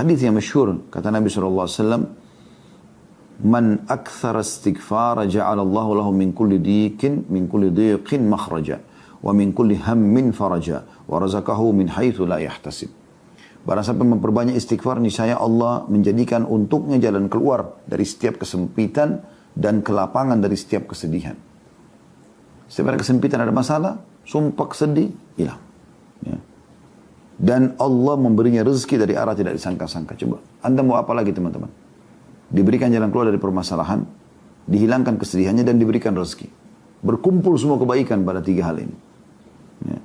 Hadis yang masyhur kata Nabi SAW, "Man akthara istighfara ja'alallahu lahu min kulli dhiqin makhraja wa min kulli hammin faraja wa razaqahu min haitsu la yahtasib." Barang siapa memperbanyak istighfar, niscaya Allah menjadikan untuknya jalan keluar dari setiap kesempitan dan kelapangan dari setiap kesedihan. Setiap ada kesempitan, ada masalah, sumpah sedih, hilang. Ya. Dan Allah memberinya rezeki dari arah tidak disangka-sangka. Coba, Anda mau apa lagi teman-teman? Diberikan jalan keluar dari permasalahan, dihilangkan kesedihannya, dan diberikan rezeki. Berkumpul semua kebaikan pada 3 hal ini. Ya.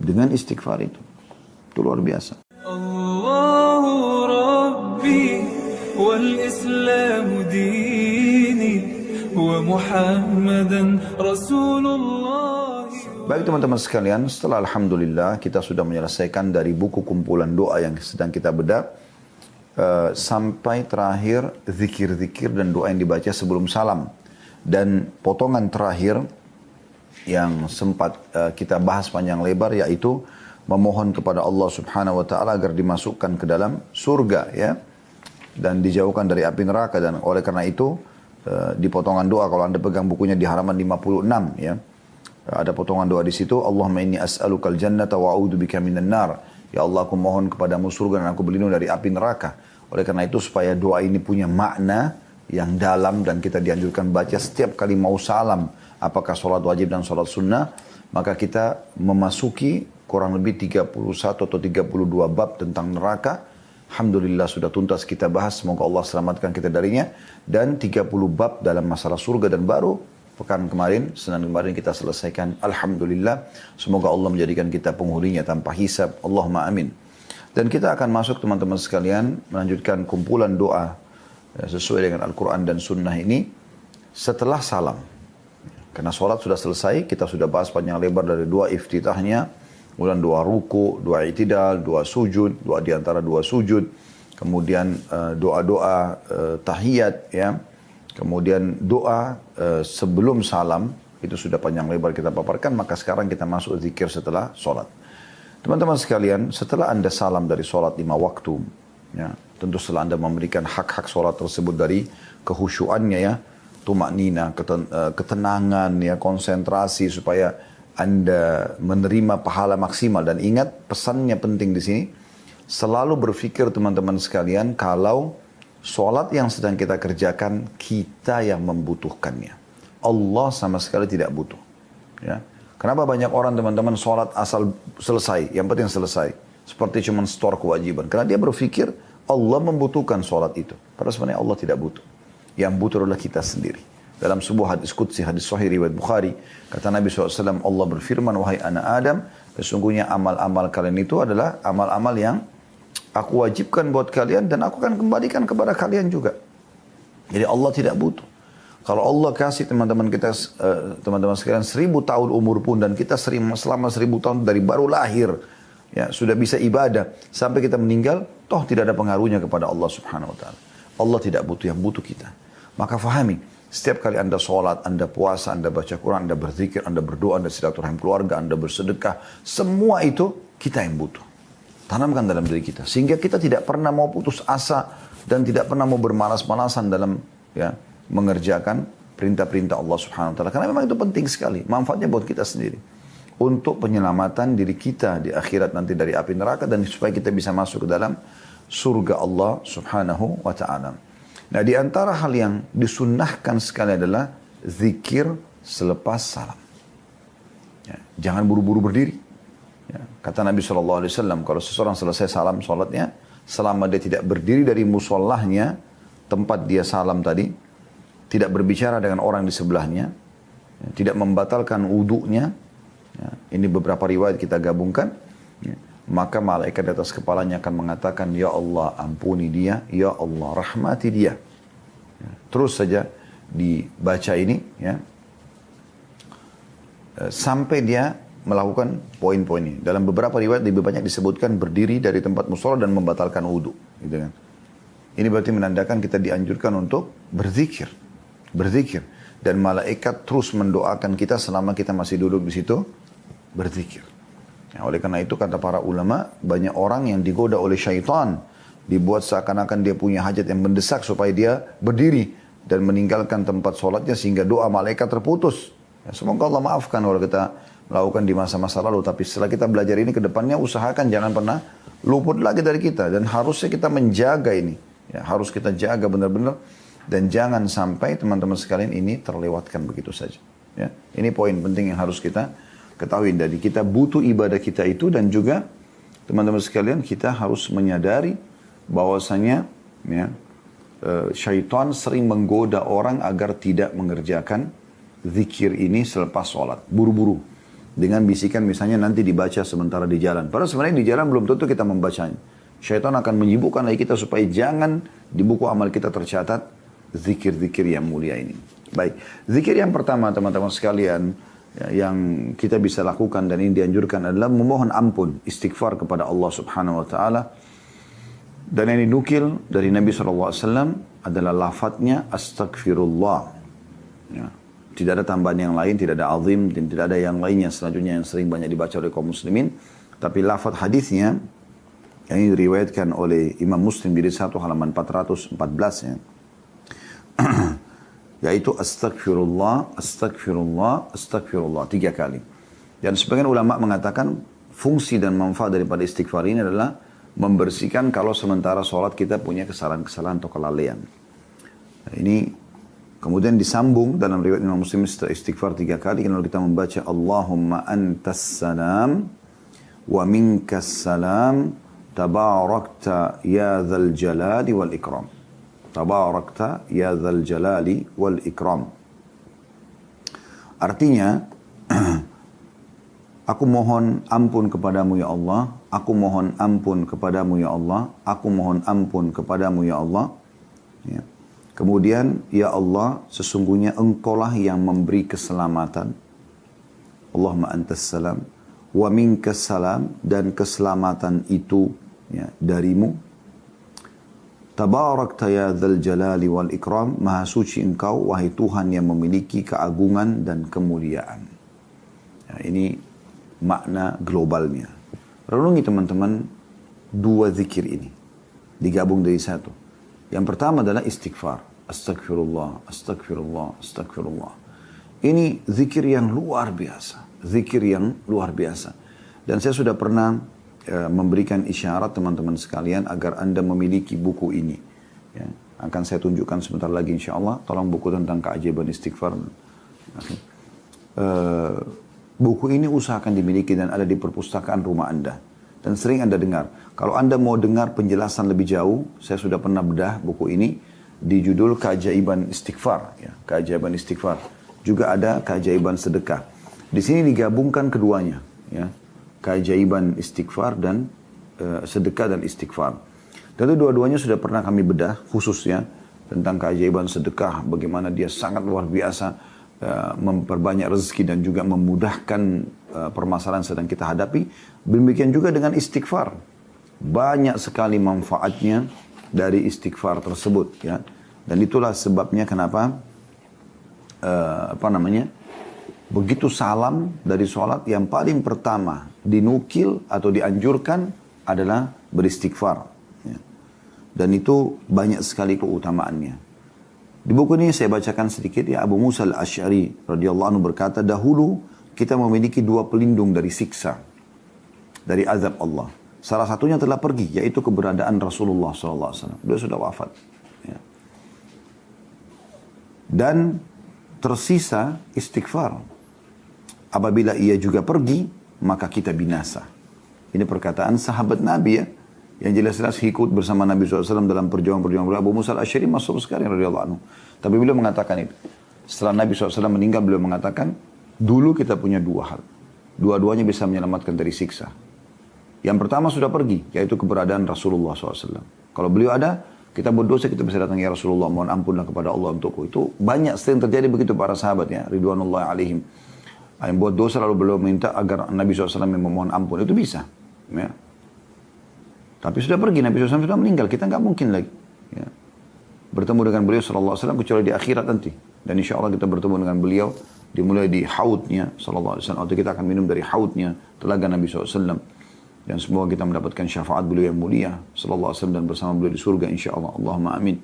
Dengan istighfar itu luar biasa. Allahu Rabbi wal Islam dini wa Muhammadan Rasulullah. Baik teman-teman sekalian, setelah Alhamdulillah kita sudah menyelesaikan dari buku kumpulan doa yang sedang kita bedah, sampai terakhir zikir-zikir dan doa yang dibaca sebelum salam. Dan potongan terakhir yang sempat kita bahas panjang lebar, yaitu memohon kepada Allah Subhanahu wa Ta'ala agar dimasukkan ke dalam surga, ya, dan dijauhkan dari api neraka. Dan oleh karena itu di potongan doa, kalau Anda pegang bukunya di halaman 56, ya, ada potongan doa di situ, Allahumma inni as'alukal jannata wa a'udzubika minan nar. Ya Allah, aku mohon kepadamu surga dan aku berlindung dari api neraka. Oleh karena itu, supaya doa ini punya makna yang dalam dan kita dianjurkan baca setiap kali mau salam, apakah sholat wajib dan sholat sunnah, maka kita memasuki kurang lebih 31 atau 32 bab tentang neraka. Alhamdulillah sudah tuntas kita bahas, semoga Allah selamatkan kita darinya. Dan 30 bab dalam masalah surga, dan baru pekan kemarin, Senin kemarin kita selesaikan. Alhamdulillah, semoga Allah menjadikan kita penghuninya tanpa hisab. Allahumma amin. Dan kita akan masuk teman-teman sekalian, melanjutkan kumpulan doa sesuai dengan Al-Quran dan Sunnah ini setelah salam. Karena sholat sudah selesai, kita sudah bahas panjang lebar dari doa iftitahnya, kemudian doa ruku, doa i'tidal, doa sujud, doa di antara dua sujud, kemudian doa-doa tahiyat, ya, kemudian doa sebelum salam, itu sudah panjang lebar kita paparkan. Maka sekarang kita masuk zikir setelah sholat. Teman-teman sekalian, setelah Anda salam dari sholat 5 waktu, ya, tentu setelah Anda memberikan hak-hak sholat tersebut dari kehusyuannya, ya, tumaknina, ketenangan, ya, konsentrasi supaya Anda menerima pahala maksimal. Dan ingat, pesannya penting di sini, selalu berpikir teman-teman sekalian, kalau sholat yang sedang kita kerjakan, kita yang membutuhkannya. Allah sama sekali tidak butuh. Ya. Kenapa banyak orang teman-teman sholat asal selesai, yang penting selesai. Seperti cuma store kewajiban. Karena dia berpikir Allah membutuhkan sholat itu. Padahal sebenarnya Allah tidak butuh. Yang butuh adalah kita sendiri. Dalam sebuah hadis qudsi, hadis sahih riwayat Bukhari, kata Nabi SAW, Allah berfirman, wahai anak Adam, sesungguhnya amal-amal kalian itu adalah amal-amal yang aku wajibkan buat kalian, dan aku akan kembalikan kepada kalian juga. Jadi Allah tidak butuh. Kalau Allah kasih teman-teman kita, teman-teman sekalian 1000 tahun umur pun, dan kita selama 1000 tahun dari baru lahir, ya, sudah bisa ibadah, sampai kita meninggal, toh tidak ada pengaruhnya kepada Allah Subhanahu Wa Taala. Allah tidak butuh, yang butuh kita. Maka fahami, setiap kali Anda sholat, Anda puasa, Anda baca Quran, Anda berzikir, Anda berdoa, Anda silaturahim keluarga, Anda bersedekah, semua itu kita yang butuh. Tanamkan dalam diri kita, sehingga kita tidak pernah mau putus asa dan tidak pernah mau bermalas-malasan dalam, ya, mengerjakan perintah-perintah Allah Subhanahu Wa Taala. Karena memang itu penting sekali, manfaatnya buat kita sendiri, untuk penyelamatan diri kita di akhirat nanti dari api neraka, dan supaya kita bisa masuk ke dalam surga Allah Subhanahu Wa Taala. Nah, di antara hal yang disunnahkan sekali adalah zikir selepas salam. Ya, jangan buru-buru berdiri. Ya, kata Nabi SAW, kalau seseorang selesai salam sholatnya, selama dia tidak berdiri dari musallahnya, tempat dia salam tadi, tidak berbicara dengan orang di sebelahnya, ya, tidak membatalkan wudhunya, ya, ini beberapa riwayat kita gabungkan, ya, maka malaikat di atas kepalanya akan mengatakan, ya Allah ampuni dia, ya Allah rahmati dia. Ya, terus saja dibaca ini, ya, sampai dia melakukan poin-poin ini. Dalam beberapa riwayat lebih banyak disebutkan berdiri dari tempat musola dan membatalkan wudhu, gitu kan. Ini berarti menandakan kita dianjurkan untuk berzikir, dan malaikat terus mendoakan kita selama kita masih duduk di situ berzikir. Ya, oleh karena itu kata para ulama, banyak orang yang digoda oleh syaitan dibuat seakan-akan dia punya hajat yang mendesak supaya dia berdiri dan meninggalkan tempat sholatnya sehingga doa malaikat terputus. Ya, semoga Allah maafkan kalau kita melakukan di masa-masa lalu. Tapi setelah kita belajar ini ke depannya usahakan jangan pernah luput lagi dari kita. Dan harusnya kita menjaga ini. Ya, harus kita jaga benar-benar. Dan jangan sampai teman-teman sekalian ini terlewatkan begitu saja. Ya, ini poin penting yang harus kita ketahui. Dari kita butuh ibadah kita itu dan juga teman-teman sekalian kita harus menyadari bahwasanya ya, syaitan sering menggoda orang agar tidak mengerjakan zikir ini selepas sholat. Buru-buru. Dengan bisikan misalnya nanti dibaca sementara di jalan. Padahal sebenarnya di jalan belum tentu kita membacanya. Syaitan akan menyibukkan lagi kita supaya jangan di buku amal kita tercatat zikir-zikir yang mulia ini. Baik, zikir yang pertama teman-teman sekalian ya, yang kita bisa lakukan dan ini dianjurkan adalah memohon ampun, istighfar kepada Allah Subhanahu Wa Taala. Dan yang dinukil dari Nabi SAW adalah lafadznya astagfirullah. Ya. Tidak ada tambahan yang lain, tidak ada azim, dan tidak ada yang lainnya selanjutnya yang sering banyak dibaca oleh kaum muslimin. Tapi lafadz hadisnya yang ini diriwayatkan oleh Imam Muslim di 1 halaman 414 ya. Yaitu astagfirullah, astagfirullah, astagfirullah 3 kali. Dan sebagian ulama mengatakan fungsi dan manfaat daripada istighfar ini adalah membersihkan kalau sementara sholat kita punya kesalahan-kesalahan atau kelalaian. Nah, ini kemudian disambung dalam riwayat Imam Muslim setelah istighfar 3 kali. Kalau kita membaca Allahumma antas salam wa minkas salam tabarakta ya dzal jalali wal ikram. Tabarakta ya dzal jalali wal ikram. Artinya, aku mohon ampun kepadamu ya Allah. Aku mohon ampun kepadamu ya Allah. Aku mohon ampun kepadamu ya Allah. Ya. Kemudian, ya Allah, sesungguhnya engkaulah yang memberi keselamatan. Allahumma antas salam. Wa minkas salam. Dan keselamatan itu ya, darimu. Tabarakta ya dzal jalali wal ikram. Maha suci engkau, wahai Tuhan yang memiliki keagungan dan kemuliaan. Ya, ini makna globalnya. Renungi teman-teman 2 zikir ini. Digabung dari 1. Yang pertama adalah istighfar. Astagfirullah, astagfirullah, astagfirullah. Ini zikir yang luar biasa. Zikir yang luar biasa. Dan saya sudah pernah memberikan isyarat teman-teman sekalian agar Anda memiliki buku ini. Ya, akan saya tunjukkan sebentar lagi insya Allah. Tolong buku tentang keajaiban istighfar. Buku ini usahakan dimiliki dan ada di perpustakaan rumah Anda. Dan sering Anda dengar. Kalau Anda mau dengar penjelasan lebih jauh, saya sudah pernah bedah buku ini di judul Keajaiban Istighfar. Ya, Keajaiban Istighfar. Juga ada Keajaiban Sedekah. Di sini digabungkan keduanya. Ya, Keajaiban Istighfar dan Sedekah dan Istighfar. Tentu dua-duanya sudah pernah kami bedah khususnya tentang keajaiban sedekah. Bagaimana dia sangat luar biasa memperbanyak rezeki dan juga memudahkan permasalahan yang sedang kita hadapi. Demikian juga dengan istighfar. Banyak sekali manfaatnya dari istighfar tersebut. Ya. Dan itulah sebabnya kenapa begitu salam dari sholat yang paling pertama dinukil atau dianjurkan adalah beristighfar. Ya. Dan itu banyak sekali keutamaannya. Di buku ini saya bacakan sedikit ya. Abu Musa al-Asy'ari radhiyallahu anhu berkata, dahulu kita memiliki 2 pelindung dari siksa, dari azab Allah. Salah satunya telah pergi, yaitu keberadaan Rasulullah SAW. Beliau sudah wafat. Ya. Dan tersisa istighfar. Apabila ia juga pergi, maka kita binasa. Ini perkataan sahabat Nabi ya. Yang jelas-jelas ikut bersama Nabi SAW dalam perjuangan-perjuangan. Abu Musa al-Asy'ari masuk sekali radhiyallahu anhu. Tapi beliau mengatakan itu. Setelah Nabi SAW meninggal, beliau mengatakan, dulu kita punya 2 hal. Dua-duanya bisa menyelamatkan dari siksa. Yang pertama sudah pergi, yaitu keberadaan Rasulullah SAW. Kalau beliau ada, kita berdosa, kita bisa datang ya Rasulullah, mohon ampunlah kepada Allah untukku. Itu banyak sering terjadi begitu para sahabat ya, ridwanullah alaihim. Yang buat dosa lalu beliau minta agar Nabi SAW memohon ampun, itu bisa. Ya. Tapi sudah pergi, Nabi SAW sudah meninggal, kita nggak mungkin lagi. Ya. Bertemu dengan beliau SAW kecuali di akhirat nanti. Dan insya Allah kita bertemu dengan beliau, dimulai di haudnya SAW. Atau kita akan minum dari haudnya, telaga Nabi SAW. Dan semoga kita mendapatkan syafaat beliau yang mulia sallallahu alaihi wasallam dan bersama beliau di surga insyaallah. Allahumma amin.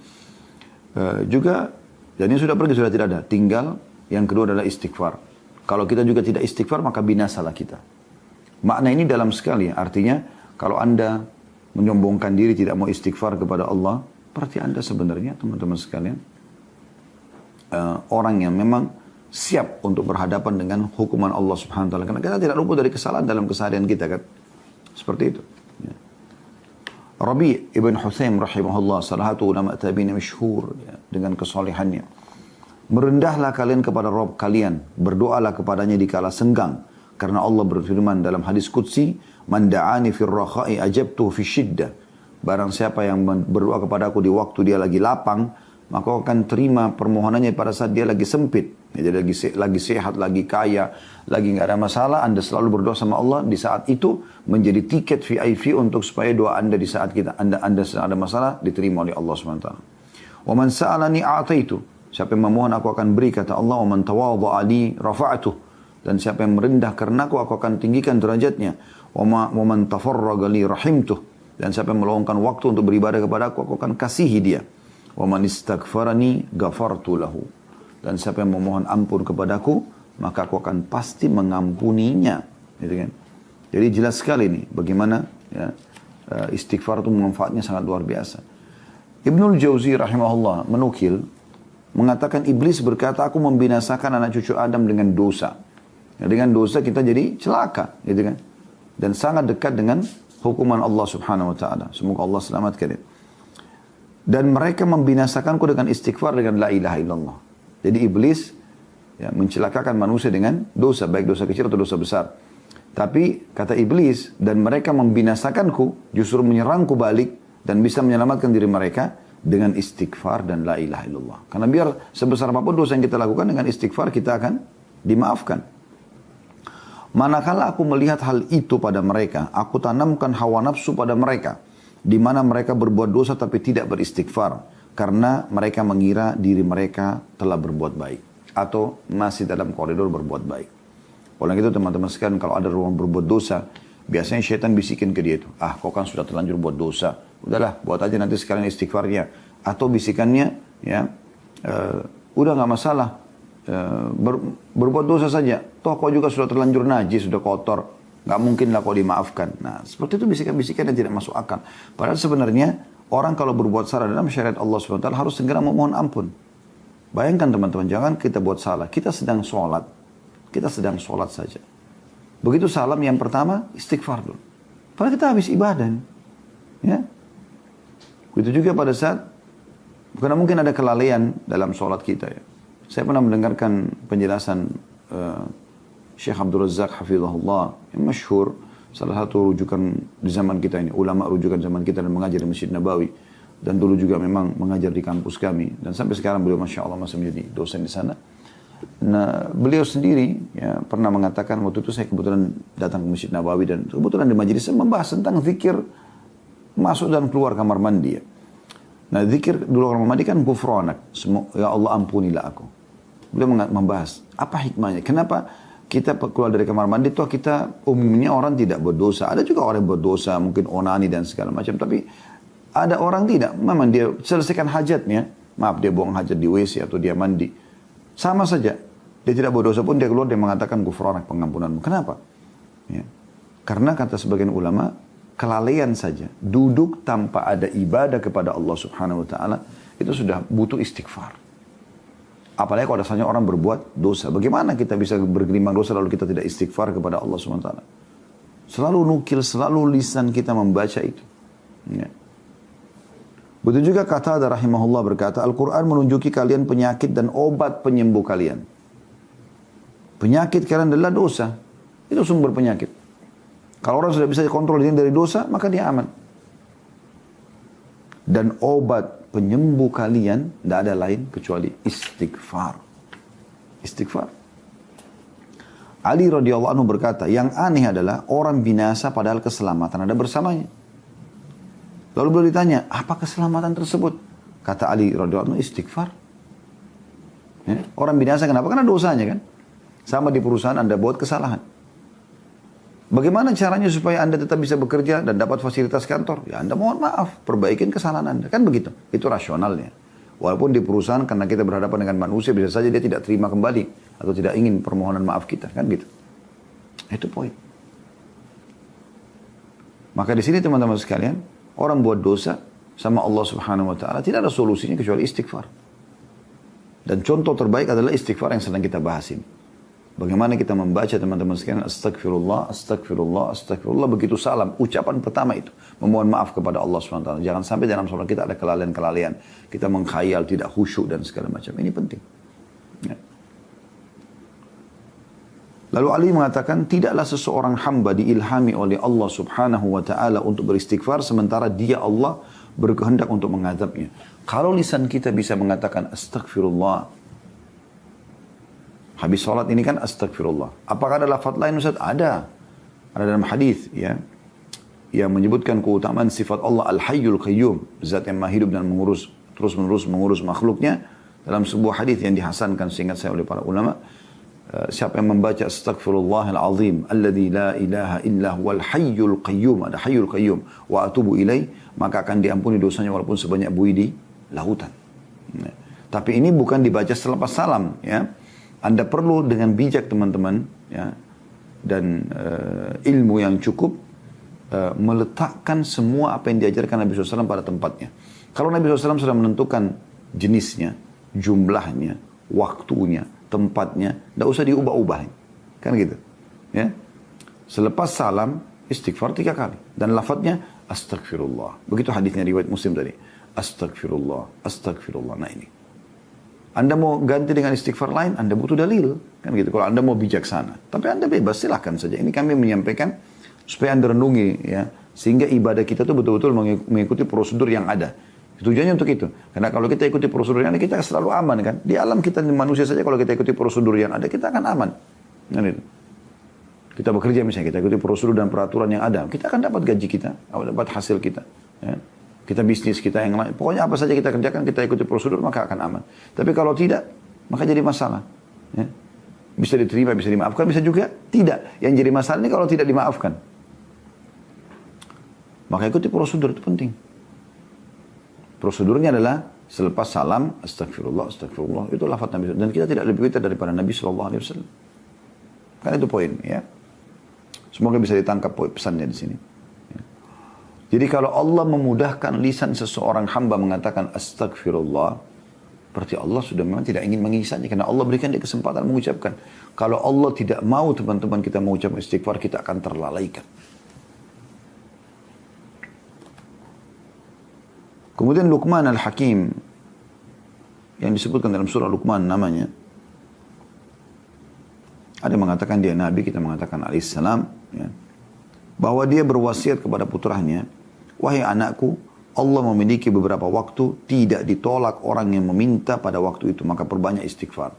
Juga dan ini sudah pergi, sudah tidak ada. Tinggal yang kedua adalah istighfar. Kalau kita juga tidak istighfar maka binasalah kita. Makna ini dalam sekali, artinya kalau Anda menyombongkan diri tidak mau istighfar kepada Allah, berarti Anda sebenarnya teman-teman sekalian orang yang memang siap untuk berhadapan dengan hukuman Allah Subhanahu wa taala. Karena kita tidak luput dari kesalahan dalam keseharian kita kan. Seperti itu. Ya. Rabi' ibn Hutsaim rahimahullah, salah satu ulama tabi'in masyhur ya, dengan kesolehannya. Merendahlah kalian kepada Rabb kalian, berdoalah kepadanya di kala senggang. Karena Allah berfirman dalam hadis qudsi, "Man da'ani fir rakha'i ajabtuhu fi syiddah." Barang siapa yang berdoa kepadaku di waktu dia lagi lapang, maka aku akan terima permohonannya pada saat dia lagi sempit. Jadi lagi sehat, lagi kaya, lagi nggak ada masalah, Anda selalu berdoa sama Allah. Di saat itu menjadi tiket VIP untuk supaya doa Anda di saat Anda sedang ada masalah diterima oleh Allah SWT. Wa man sa'alani a'taitu. Siapa yang memohon aku akan beri, kata Allah. Wa man tawadha'a li rafa'atuh. Dan siapa yang merendah karena aku akan tinggikan derajatnya. Wa man tafarraga li rahimtuh. Dan siapa yang meluangkan waktu untuk beribadah kepada aku akan kasihi dia. Wa man istaghfarani ghafartu lahu. Dan siapa yang memohon ampun kepadaku, maka aku akan pasti mengampuninya. Gitu kan? Jadi jelas sekali nih bagaimana ya, istighfar itu manfaatnya sangat luar biasa. Ibnul Jauzi rahimahullah menukil, mengatakan iblis berkata, aku membinasakan anak cucu Adam dengan dosa. Ya, dengan dosa kita jadi celaka. Gitu kan? Dan sangat dekat dengan hukuman Allah Subhanahu wa ta'ala. Semoga Allah selamatkan. Dan mereka membinasakanku dengan istighfar, dengan la ilaha illallah. Jadi iblis ya, mencelakakan manusia dengan dosa, baik dosa kecil atau dosa besar. Tapi kata iblis, dan mereka membinasakanku, justru menyerangku balik dan bisa menyelamatkan diri mereka dengan istighfar dan la ilaha illallah. Karena biar sebesar apapun dosa yang kita lakukan, dengan istighfar kita akan dimaafkan. Manakala aku melihat hal itu pada mereka, aku tanamkan hawa nafsu pada mereka, di mana mereka berbuat dosa tapi tidak beristighfar. Karena mereka mengira diri mereka telah berbuat baik. Atau masih dalam koridor berbuat baik. Oleh itu teman-teman sekalian, kalau ada orang berbuat dosa, biasanya syaitan bisikin ke dia itu. Ah, kau kan sudah terlanjur buat dosa. Udahlah, buat aja nanti sekalian istighfarnya. Atau bisikannya, ya, udah gak masalah. Berbuat dosa saja. Toh kau juga sudah terlanjur najis, sudah kotor. Gak mungkin lah kau dimaafkan. Nah, seperti itu bisikan-bisikan yang tidak masuk akal. Padahal sebenarnya, orang kalau berbuat salah dalam syariat Allah SWT harus segera memohon ampun. Bayangkan teman-teman, jangan kita buat salah. Kita sedang sholat. Kita sedang sholat saja. Begitu salam yang pertama, istighfar dulu. Padahal kita habis ibadah. Ya. Begitu juga pada saat, karena mungkin ada kelalaian dalam sholat kita. Ya. Saya pernah mendengarkan penjelasan Syekh Abdul Razak Hafizahullah yang masyhur. Salah satu rujukan di zaman kita ini, ulama rujukan zaman kita dan mengajar di Masjid Nabawi. Dan dulu juga memang mengajar di kampus kami. Dan sampai sekarang beliau Masya Allah masih menjadi dosen di sana. Nah, beliau sendiri ya, pernah mengatakan, waktu itu saya kebetulan datang ke Masjid Nabawi dan kebetulan di majelis membahas tentang zikir masuk dan keluar kamar mandi. Ya. Nah, zikir dulu kamar mandi kan gufranak. Ya Allah ampunilah aku. Beliau membahas, apa hikmahnya? Kenapa kita keluar dari kamar mandi, toh kita umumnya orang tidak berdosa. Ada juga orang yang berdosa, mungkin onani dan segala macam. Tapi ada orang tidak. Memang dia selesaikan hajatnya. Maaf, dia buang hajat di WC atau dia mandi. Sama saja. Dia tidak berdosa pun dia keluar, dia mengatakan gufranak, pengampunanmu. Kenapa? Ya. Karena kata sebagian ulama, kelalaian saja. Duduk tanpa ada ibadah kepada Allah Subhanahu wa ta'ala, itu sudah butuh istighfar. Apalagi kalau dasarnya orang berbuat dosa. Bagaimana kita bisa bergelimang dosa lalu kita tidak istighfar kepada Allah SWT. Selalu nukil, selalu lisan kita membaca itu. Ya. Betul juga kata ada rahimahullah berkata, Al-Quran menunjuki kalian penyakit dan obat penyembuh kalian. Penyakit kalian adalah dosa. Itu sumber penyakit. Kalau orang sudah bisa dikontrol dari dosa, maka dia aman. Dan obat penyembuh kalian tidak ada lain kecuali istighfar. Istighfar. Ali radhiyallahu anhu berkata, yang aneh adalah orang binasa padahal keselamatan ada bersamanya. Lalu beliau ditanya, apa keselamatan tersebut? Kata Ali radhiyallahu anhu, istighfar. Ya, orang binasa kenapa? Karena dosanya kan. Sama di perusahaan Anda buat kesalahan. Bagaimana caranya supaya Anda tetap bisa bekerja dan dapat fasilitas kantor? Ya Anda mohon maaf, perbaikin kesalahan Anda. Kan begitu. Itu rasionalnya. Walaupun di perusahaan karena kita berhadapan dengan manusia, bisa saja dia tidak terima kembali. Atau tidak ingin permohonan maaf kita. Kan gitu. Itu poin. Maka di sini teman-teman sekalian, orang buat dosa sama Allah Subhanahu wa taala tidak ada solusinya kecuali istighfar. Dan contoh terbaik adalah istighfar yang sedang kita bahas ini. Bagaimana kita membaca teman-teman sekalian, astagfirullah, astagfirullah, astagfirullah, begitu salam. Ucapan pertama itu, memohon maaf kepada Allah SWT. Jangan sampai dalam sholat kita ada kelalaian-kelalaian. Kita mengkhayal, tidak khusyuk dan segala macam. Ini penting. Ya. Lalu Ali mengatakan, tidaklah seseorang hamba diilhami oleh Allah Subhanahu wa ta'ala untuk beristighfar, sementara dia Allah berkehendak untuk mengadabnya. Kalau lisan kita bisa mengatakan astagfirullah, habis sholat ini kan astagfirullah. Apakah ada lafaz lain Ustaz? Ada. Ada dalam hadis ya, yang menyebutkan keutamaan sifat Allah Al-Hayyul Qayyum, zat yang maha hidup dan mengurus terus-menerus mengurus makhluknya. Dalam sebuah hadis yang dihasankan seingat saya oleh para ulama, siapa yang membaca astagfirullahal azim alladzi la ilaha illa huwal hayyul qayyum, ada hayyul qayyum, wa atubu ilaih, maka akan diampuni dosanya walaupun sebanyak buih di lautan. Ya. Tapi ini bukan dibaca selepas salam ya. Anda perlu dengan bijak teman-teman ya, dan ilmu yang cukup meletakkan semua apa yang diajarkan Nabi SAW pada tempatnya. Kalau Nabi SAW sudah menentukan jenisnya, jumlahnya, waktunya, tempatnya, tidak usah diubah-ubah. Kan gitu. Ya. Selepas salam, istighfar 3 kali. Dan lafadznya astagfirullah. Begitu hadisnya riwayat Muslim tadi. Astagfirullah, astagfirullah. Nah ini. Anda mau ganti dengan istighfar lain, Anda butuh dalil. Kan gitu. Kalau Anda mau bijaksana. Tapi Anda bebas, silahkan saja. Ini kami menyampaikan supaya Anda renungi. Ya, sehingga ibadah kita itu betul-betul mengikuti prosedur yang ada. Tujuannya untuk itu. Karena kalau kita ikuti prosedur yang ada, kita selalu aman kan. Di alam kita manusia saja kalau kita ikuti prosedur yang ada, kita akan aman. Kan itu. Kita bekerja misalnya, kita ikuti prosedur dan peraturan yang ada. Kita akan dapat gaji kita, dapat hasil kita. Ya. Kita bisnis kita yang lain. Pokoknya apa saja kita kerjakan, kita ikuti prosedur, maka akan aman. Tapi kalau tidak, maka jadi masalah. Ya. Bisa diterima, bisa dimaafkan, bisa juga tidak. Yang jadi masalah ini kalau tidak dimaafkan. Maka ikuti prosedur, itu penting. Prosedurnya adalah selepas salam, astagfirullah, astagfirullah. Itu lafaz Nabi. Dan kita tidak lebih pintar daripada Nabi SAW. Kan itu poin. Ya. Semoga bisa ditangkap pesannya di sini. Jadi kalau Allah memudahkan lisan seseorang hamba mengatakan astagfirullah, berarti Allah sudah memang tidak ingin mengisahnya. Karena Allah berikan dia kesempatan mengucapkan. Kalau Allah tidak mau teman-teman kita mengucapkan istighfar, kita akan terlalaikan. Kemudian Luqman Al-Hakim, yang disebutkan dalam surah Luqman namanya. Ada yang mengatakan dia Nabi, kita mengatakan alaihissalam. Ya, bahwa dia berwasiat kepada putranya, wahai anakku, Allah memiliki beberapa waktu tidak ditolak orang yang meminta pada waktu itu, maka perbanyak istighfar.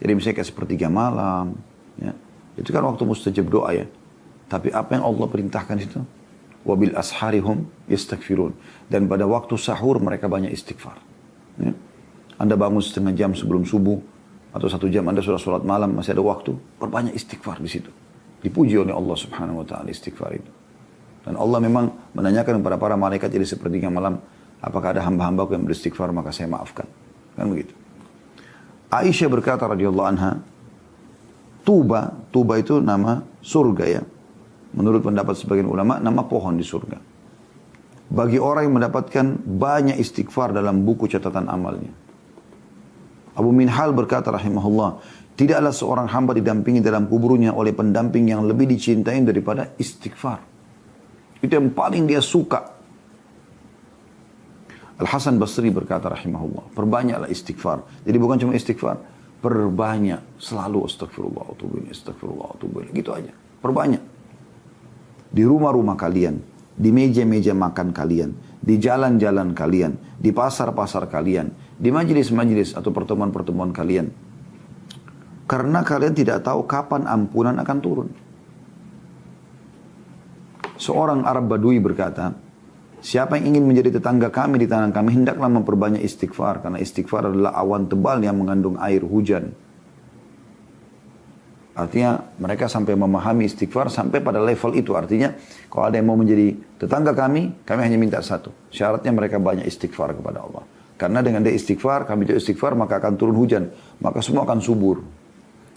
Jadi misalnya kayak sepertiga malam, ya, itu kan waktu mustajab doa ya. Tapi apa yang Allah perintahkan itu? Wabil asharihum yastaghfirun. Dan pada waktu sahur mereka banyak istighfar. Ya. Anda bangun setengah jam sebelum subuh atau 1 jam Anda sudah sholat malam, masih ada waktu, perbanyak istighfar di situ. Dipuji oleh Allah Subhanahu wa taala istighfar itu. Dan Allah memang menanyakan kepada para malaikat jadi sepertiga malam, apakah ada hamba-hambaku yang beristighfar, maka saya maafkan. Kan begitu. Aisyah berkata radhiyallahu anha, Tuba itu nama surga ya. Menurut pendapat sebagian ulama, nama pohon di surga. Bagi orang yang mendapatkan banyak istighfar dalam buku catatan amalnya. Abu Minhal berkata rahimahullah, tidaklah seorang hamba didampingi dalam kuburnya oleh pendamping yang lebih dicintai daripada istighfar. Itu yang paling dia suka. Al-Hasan Basri berkata rahimahullah, perbanyaklah istighfar. Jadi bukan cuma istighfar, perbanyak, selalu astagfirullah, astagfirullah, gitu aja. Perbanyak. Di rumah-rumah kalian, di meja-meja makan kalian, di jalan-jalan kalian, di pasar-pasar kalian, di majelis-majelis atau pertemuan-pertemuan kalian. Karena kalian tidak tahu kapan ampunan akan turun. Seorang Arab Badui berkata, siapa yang ingin menjadi tetangga kami di tanah kami, hendaklah memperbanyak istighfar. Karena istighfar adalah awan tebal yang mengandung air hujan. Artinya mereka sampai memahami istighfar sampai pada level itu. Artinya kalau ada yang mau menjadi tetangga kami hanya minta satu. Syaratnya mereka banyak istighfar kepada Allah. Karena dengan dia istighfar, kami itu istighfar, maka akan turun hujan. Maka semua akan subur.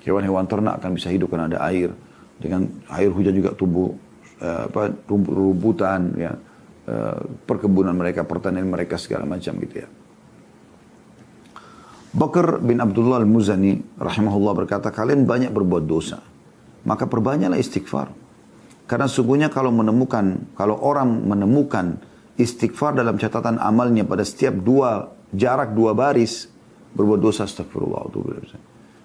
Hewan-hewan ternak akan bisa hidup karena ada air. Dengan air hujan juga tumbuh rumputan, ya, perkebunan mereka, pertanian mereka segala macam gitu ya. Bakar bin Abdullah al-Muzani rahimahullah berkata, kalian banyak berbuat dosa, maka perbanyaklah istighfar. Karena sungguhnya kalau orang menemukan istighfar dalam catatan amalnya pada setiap jarak dua baris, berbuat dosa astagfirullah,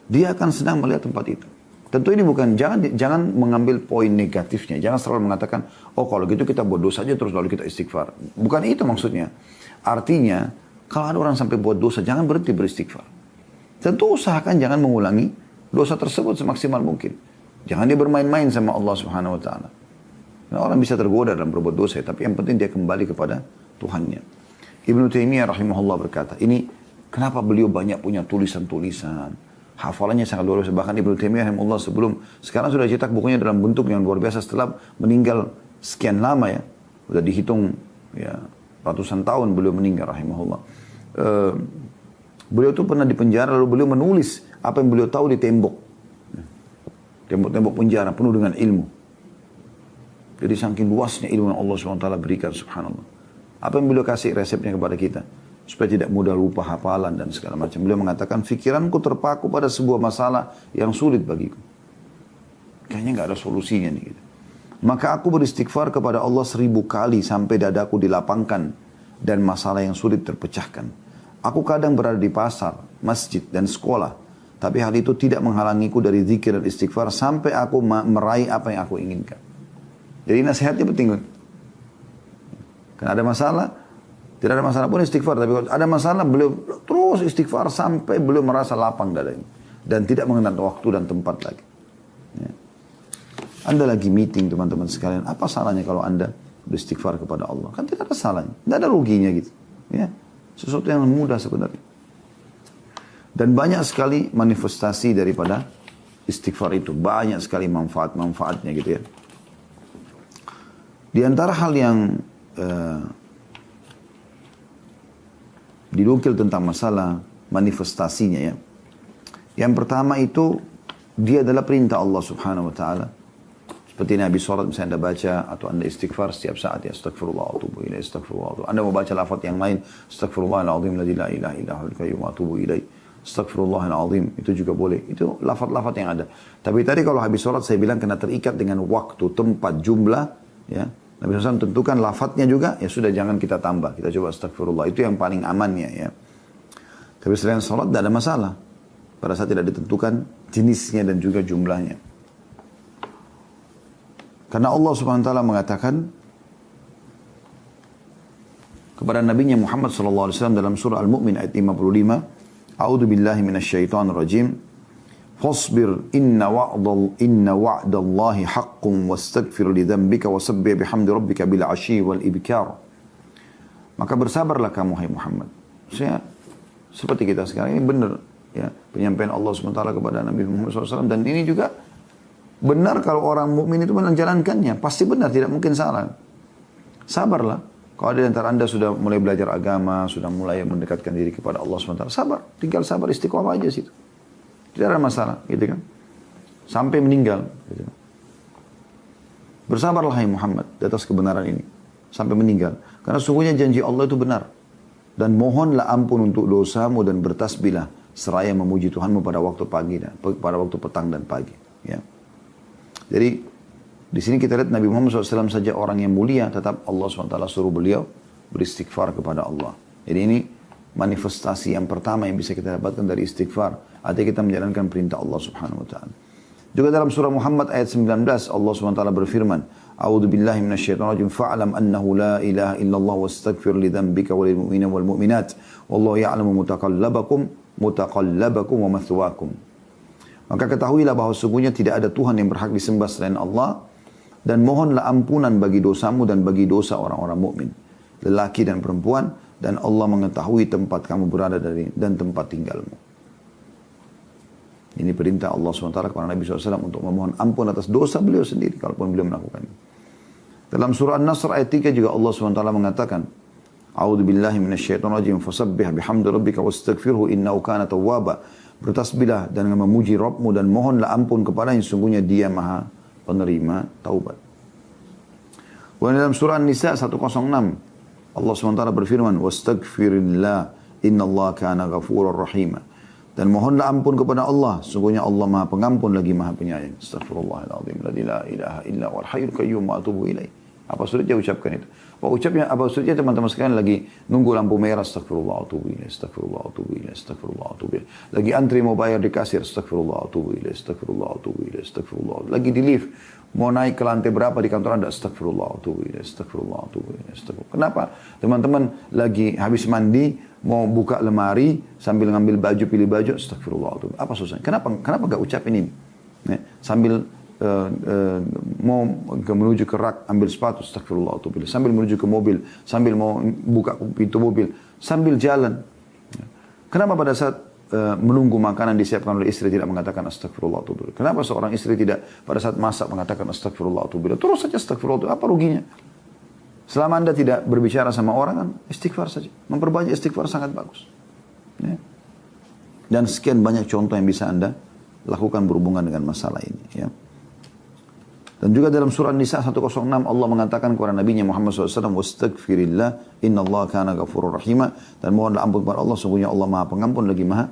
dia akan senang melihat tempat itu. Tentu ini bukan, jangan mengambil poin negatifnya. Jangan selalu mengatakan, oh kalau gitu kita buat dosa aja terus lalu kita istighfar. Bukan itu maksudnya. Artinya, kalau ada orang sampai buat dosa, jangan berhenti beristighfar. Tentu usahakan jangan mengulangi dosa tersebut semaksimal mungkin. Jangan dia bermain-main sama Allah Subhanahu Wa Taala. Nah, orang bisa tergoda dalam berbuat dosa, tapi yang penting dia kembali kepada Tuhannya. Ibnu Taimiyah rahimahullah berkata, ini kenapa beliau banyak punya tulisan-tulisan. Hafalannya sangat luar biasa. Bahkan Ibnu Taimiyah rahimahullah sekarang sudah cetak bukunya dalam bentuk yang luar biasa setelah meninggal sekian lama ya. Sudah dihitung ya ratusan tahun beliau meninggal rahimahullah. Beliau itu pernah dipenjara lalu beliau menulis apa yang beliau tahu di tembok. Tembok-tembok penjara penuh dengan ilmu. Jadi saking luasnya ilmu yang Allah SWT berikan subhanallah. Apa yang beliau kasih resepnya kepada kita? Supaya tidak mudah lupa hafalan dan segala macam. Beliau mengatakan, fikiranku terpaku pada sebuah masalah yang sulit bagiku. Kayaknya nggak ada solusinya nih. Gitu. Maka aku beristighfar kepada Allah 1000 kali sampai dadaku dilapangkan dan masalah yang sulit terpecahkan. Aku kadang berada di pasar, masjid dan sekolah. Tapi hal itu tidak menghalangiku dari zikir dan istighfar sampai aku meraih apa yang aku inginkan. Jadi nasihatnya penting. Karena ada masalah, tidak ada masalah pun istighfar. Tapi kalau ada masalah, beliau terus istighfar sampai beliau merasa lapang dadanya. Dan tidak mengenal waktu dan tempat lagi. Ya. Anda lagi meeting teman-teman sekalian. Apa salahnya kalau Anda beristighfar kepada Allah? Kan tidak ada salahnya. Tidak ada ruginya gitu. Ya. Sesuatu yang mudah sebenarnya. Dan banyak sekali manifestasi daripada istighfar itu. Banyak sekali manfaat-manfaatnya gitu ya. Di antara hal yang dinukil tentang masalah manifestasinya ya. Yang pertama itu dia adalah perintah Allah Subhanahu wa taala. Seperti Nabi sholat misalnya Anda baca atau Anda istighfar setiap saat ya astagfirullah wa atubu ilaih astagfirullah. Anda mau baca lafaz yang lain astagfirullahalazim la ilaha illa huwal qayyum wa atubu ilaih. Astagfirullahalazim itu juga boleh. Itu lafaz-lafaz yang ada. Tapi tadi kalau habis sholat saya bilang kena terikat dengan waktu, tempat, jumlah ya. Nabi SAW tentukan lafaznya juga ya sudah jangan kita tambah. Kita coba astagfirullah itu yang paling amannya ya. Tapi selain sholat tidak ada masalah. Pada saat tidak ditentukan jenisnya dan juga jumlahnya. Karena Allah Subhanahu wa taala mengatakan kepada nabinya Muhammad sallallahu alaihi wasallam dalam surah Al-Mu'min ayat 55, A'udzu billahi minasyaitonir rajim. Fasbir inna wa'dallahi haqqun wastaghfir li dzambika wasabbih bihamdi rabbika bil 'ashyi wal ibkar. Maka bersabarlah kamu hai Muhammad. Seperti kita sekarang ini benar ya penyampaian Allah Subhanahu wa taala kepada Nabi Muhammad SAW dan ini juga benar kalau orang mukmin itu menjalankannya. Pasti benar, tidak mungkin salah. Sabarlah. Kalau ada di antara Anda sudah mulai belajar agama, sudah mulai mendekatkan diri kepada Allah SWT, sabar. Tinggal sabar, istiqomah aja situ. Tidak ada masalah, gitu kan. Sampai meninggal. Gitu. Bersabarlah hai Muhammad di atas kebenaran ini. Sampai meninggal. Karena sungguhnya janji Allah itu benar. Dan mohonlah ampun untuk dosamu dan bertasbihlah seraya memuji Tuhanmu pada waktu pagi dan pada waktu petang dan pagi. Ya. Jadi di sini kita lihat Nabi Muhammad SAW saja orang yang mulia, tetap Allah SWT suruh beliau beristighfar kepada Allah. Jadi ini manifestasi yang pertama yang bisa kita dapatkan dari istighfar. Artinya kita menjalankan perintah Allah Subhanahu Wa Taala. Juga dalam surah Muhammad ayat 19 Allah SWT berfirman, A'udzu billahi minasyaitonir rajim fa'lam annahu la ilaha illallah wastaghfir li dzambika walil mu'minina wal mu'minat wallahu ya'lamu mutaqallabakum wa mathwaakum. Maka ketahuilah bahwa sesungguhnya tidak ada Tuhan yang berhak disembah selain Allah dan mohonlah ampunan bagi dosamu dan bagi dosa orang-orang mukmin, lelaki dan perempuan, dan Allah mengetahui tempat kamu berada dan tempat tinggalmu. Ini perintah Allah SWT kepada Nabi SAW untuk memohon ampun atas dosa beliau sendiri, kalaupun beliau melakukan. Dalam surah An-Nasr ayat 3 juga Allah SWT mengatakan, A'udzu billahi minasyaitonir rajim, fasabbih bihamdi rabbika wastaghfirhu innahu kana tawwaba. Bertasbihlah dan memuji Rabbmu dan mohonlah ampun kepadanya, sungguhnya Dia Maha penerima taubat. Dan dalam surah An-Nisa 106 Allah SWT berfirman, wastaghfirillah innallaha kana ghafurur rahim. Dan mohonlah ampun kepada Allah, sungguhnya Allah Maha Pengampun lagi Maha Penyayang. Astaghfirullahaladzim, la ilaha illa huwal hayyul qayyum wa atubu ilaih. Apa sulitnya ucapkan itu? Apa sulitnya teman-teman sekalian lagi nunggu lampu merah, astagfirullah atubu ilaih, astagfirullah atubu ilaih, astagfirullah atubu ilaih. Lagi antri mau bayar di kasir, astagfirullah atubu ilaih, astagfirullah atubu ilaih, astagfirullah. Lagi di lift, mau naik ke lantai berapa di kantor Anda, astagfirullah atubu ilaih, astagfirullah atubu ilaih, astagfirullah. Kenapa? Teman-teman lagi habis mandi, mau buka lemari sambil ngambil baju, pilih baju, astagfirullah atubu. Apa susahnya? Kenapa gak ucapin ini? Sambil mau menuju ke rak, ambil sepatu, astagfirullah atubu ilaih. Sambil menuju ke mobil, sambil mau buka pintu mobil, sambil jalan. Kenapa pada saat menunggu makanan disiapkan oleh istri tidak mengatakan astagfirullah atubu ilaih? Kenapa seorang istri tidak pada saat masak mengatakan astagfirullah atubu ilaih? Terus saja astagfirullah atubu ilaih. Apa ruginya? Selama Anda tidak berbicara sama orang, kan istighfar saja. Memperbanyak istighfar sangat bagus. Ya. Dan sekian banyak contoh yang bisa Anda lakukan berhubungan dengan masalah ini. Ya. Dan juga dalam surah Nisa 106 Allah mengatakan kepada Nabi Muhammad SAW, wastaghfirillah innallaha kana ghafurur rahim. Dan mohonlah ampun kepada Allah, sungguhnya Allah Maha Pengampun lagi Maha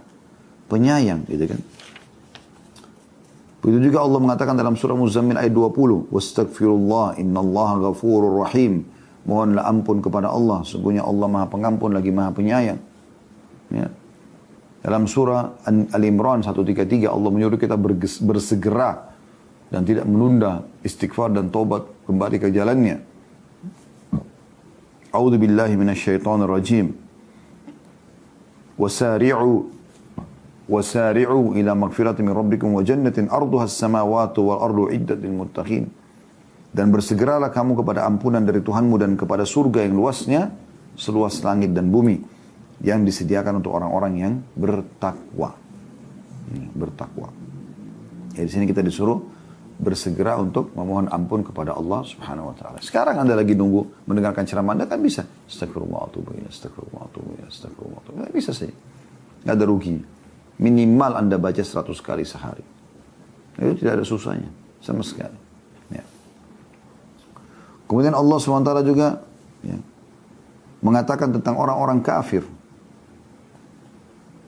Penyayang, gitu kan. Begitu juga Allah mengatakan dalam surah Muzammil ayat 20, wastaghfirullah innallaha ghafurur rahim. Mohonlah ampun kepada Allah, sungguhnya Allah Maha Pengampun lagi Maha Penyayang. Ya. Dalam surah Al-Imran 133 Allah menyuruh kita bersegera dan tidak menunda istighfar dan taubat kembali ke jalannya. A'udzu billahi minasyaitonir rajim. Wasari'u ila magfiratin min rabbikum wa jannatin arduha as-samawati wal ardu iddat lil muttaqin. Dan bersegeralah kamu kepada ampunan dari Tuhanmu dan kepada surga yang luasnya seluas langit dan bumi yang disediakan untuk orang-orang yang bertakwa. Bertakwa. Ya, di sini kita disuruh bersegera untuk memohon ampun kepada Allah Subhanahu wa taala. Sekarang Anda lagi nunggu mendengarkan ceramah Anda, kan bisa. Astagfirullah atubu ilaih, astagfirullah atubu ilaih, astagfirullah atubu ilaih. Bisa saja. Enggak ada rugi. Minimal Anda baca 100 kali sehari. Itu tidak ada susahnya sama sekali. Ya. Kemudian Allah SWT juga ya, mengatakan tentang orang-orang kafir.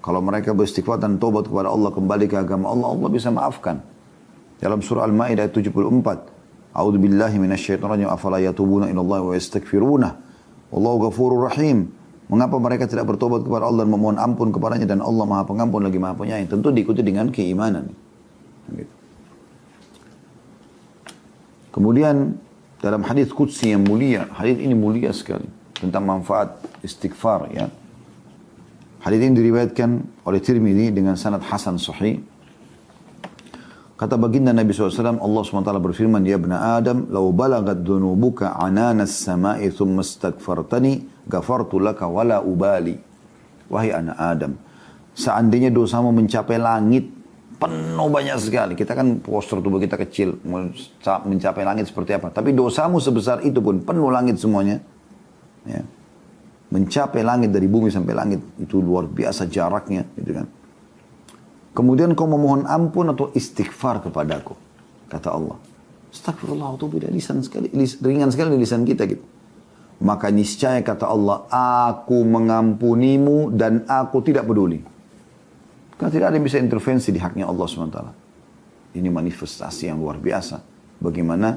Kalau mereka beristighfar dan taubat kepada Allah, kembali ke agama Allah, Allah bisa maafkan. Dalam surah Al-Ma'idah 74, A'udzu billahi minasyaitonir rajim, afala yatubuna ilallahi wa yastaghfiruna wallahu ghafurur rahim. Mengapa mereka tidak bertobat kepada Allah dan memohon ampun kepadanya, dan Allah Maha Pengampun lagi Maha Penyayang? Tentu diikuti dengan keimanan. Gitu. Kemudian dalam hadis qudsi yang mulia, hadis ini mulia sekali tentang manfaat istighfar, ya. Hadis ini diriwayatkan oleh Tirmidzi dengan sanad hasan sahih. Kata baginda Nabi SAW, Allah SWT berfirman, ya ibna Adam, lau balagat dhunubuka ananas sama'i thumma astaghfartani, ghafartu laka wala ubali. Wahai anak Adam, seandainya dosamu mencapai langit, penuh banyak sekali. Kita kan postur tubuh kita kecil, mencapai langit seperti apa. Tapi dosamu sebesar itu pun, penuh langit semuanya. Ya. Mencapai langit dari bumi sampai langit, itu luar biasa jaraknya, gitu kan. Kemudian kau memohon ampun atau istighfar kepadaku, kata Allah. Astagfirullah, itu beda ringan sekali di lisan kita gitu. Maka niscaya kata Allah, aku mengampunimu dan aku tidak peduli. Karena tidak ada yang bisa intervensi di haknya Allah SWT. Ini manifestasi yang luar biasa. Bagaimana